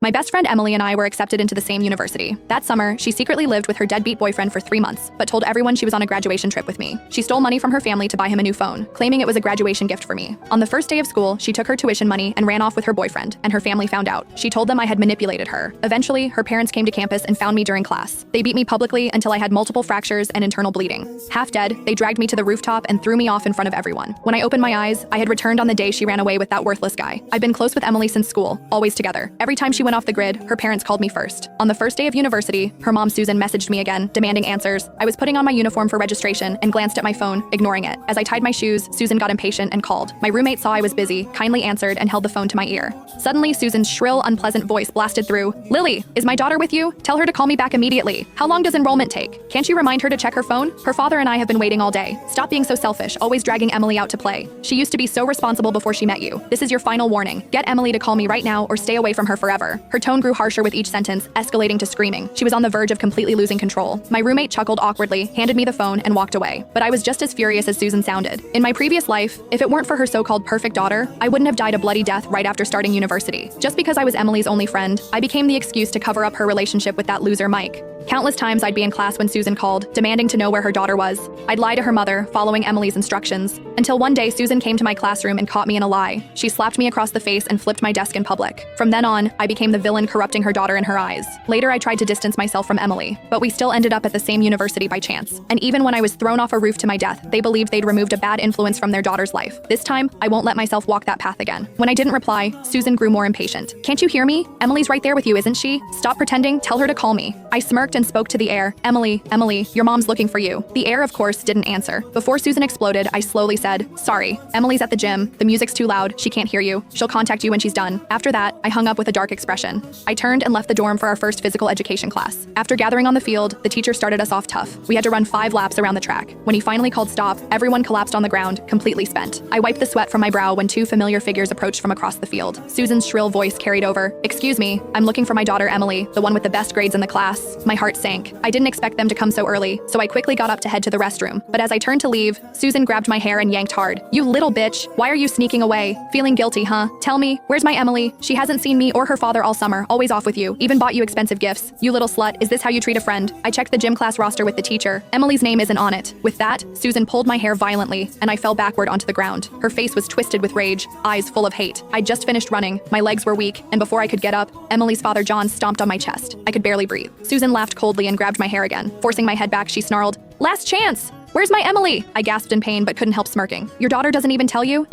My best friend Emily and I were accepted into the same university. That summer, she secretly lived with her deadbeat boyfriend for 3 months, but told everyone she was on a graduation trip with me. She stole money from her family to buy him a new phone, claiming it was a graduation gift for me. On the first day of school, she took her tuition money and ran off with her boyfriend, and her family found out. She told them I had manipulated her. Eventually, her parents came to campus and found me during class. They beat me publicly until I had multiple fractures and internal bleeding. Half dead, they dragged me to the rooftop and threw me off in front of everyone. When I opened my eyes, I had returned on the day she ran away with that worthless guy. I've been close with Emily since school, always together. Every time she went off the grid, her parents called me first. On the first day of university, her mom Susan messaged me again, demanding answers. I was putting on my uniform for registration and glanced at my phone, ignoring it. As I tied my shoes, Susan got impatient and called. My roommate saw I was busy, kindly answered and held the phone to my ear. Suddenly, Susan's shrill, unpleasant voice blasted through. "Lily, is my daughter with you? Tell her to call me back immediately. How long does enrollment take? Can't you remind her to check her phone? Her father and I have been waiting all day. Stop being so selfish, always dragging Emily out to play. She used to be so responsible before she met you. This is your final warning. Get Emily to call me right now or stay away from her forever." Her tone grew harsher with each sentence, escalating to screaming. She was on the verge of completely losing control. My roommate chuckled awkwardly, handed me the phone, and walked away. But I was just as furious as Susan sounded. In my previous life, if it weren't for her so-called perfect daughter, I wouldn't have died a bloody death right after starting university. Just because I was Emily's only friend, I became the excuse to cover up her relationship with that loser Mike. Countless times I'd be in class when Susan called, demanding to know where her daughter was. I'd lie to her mother, following Emily's instructions. Until one day Susan came to my classroom and caught me in a lie. She slapped me across the face and flipped my desk in public. From then on, I became the villain corrupting her daughter in her eyes. Later I tried to distance myself from Emily, but we still ended up at the same university by chance. And even when I was thrown off a roof to my death, they believed they'd removed a bad influence from their daughter's life. This time, I won't let myself walk that path again. When I didn't reply, Susan grew more impatient. "Can't you hear me? Emily's right there with you, isn't she? Stop pretending, tell her to call me." I smirked and spoke to the air. "Emily, Emily, your mom's looking for you." The air, of course, didn't answer. Before Susan exploded, I slowly said, "Sorry, Emily's at the gym. The music's too loud. She can't hear you. She'll contact you when she's done." After that, I hung up with a dark expression. I turned and left the dorm for our first physical education class. After gathering on the field, the teacher started us off tough. We had to run 5 laps around the track. When he finally called stop, everyone collapsed on the ground, completely spent. I wiped the sweat from my brow when 2 familiar figures approached from across the field. Susan's shrill voice carried over. "Excuse me, I'm looking for my daughter Emily, the one with the best grades in the class." My heart sank. I didn't expect them to come so early, so I quickly got up to head to the restroom. But as I turned to leave, Susan grabbed my hair and yanked hard. "You little bitch, why are you sneaking away? Feeling guilty, huh? Tell me, where's my Emily? She hasn't seen me or her father all summer, always off with you, even bought you expensive gifts. You little slut, is this how you treat a friend?" I checked the gym class roster with the teacher. Emily's name isn't on it. With that, Susan pulled my hair violently, and I fell backward onto the ground. Her face was twisted with rage, eyes full of hate. I'd just finished running, my legs were weak, and before I could get up, Emily's father John stomped on my chest. I could barely breathe. Susan laughed coldly and grabbed my hair again. Forcing my head back, she snarled, "Last chance! Where's my Emily?" I gasped in pain but couldn't help smirking. "Your daughter doesn't even tell you?"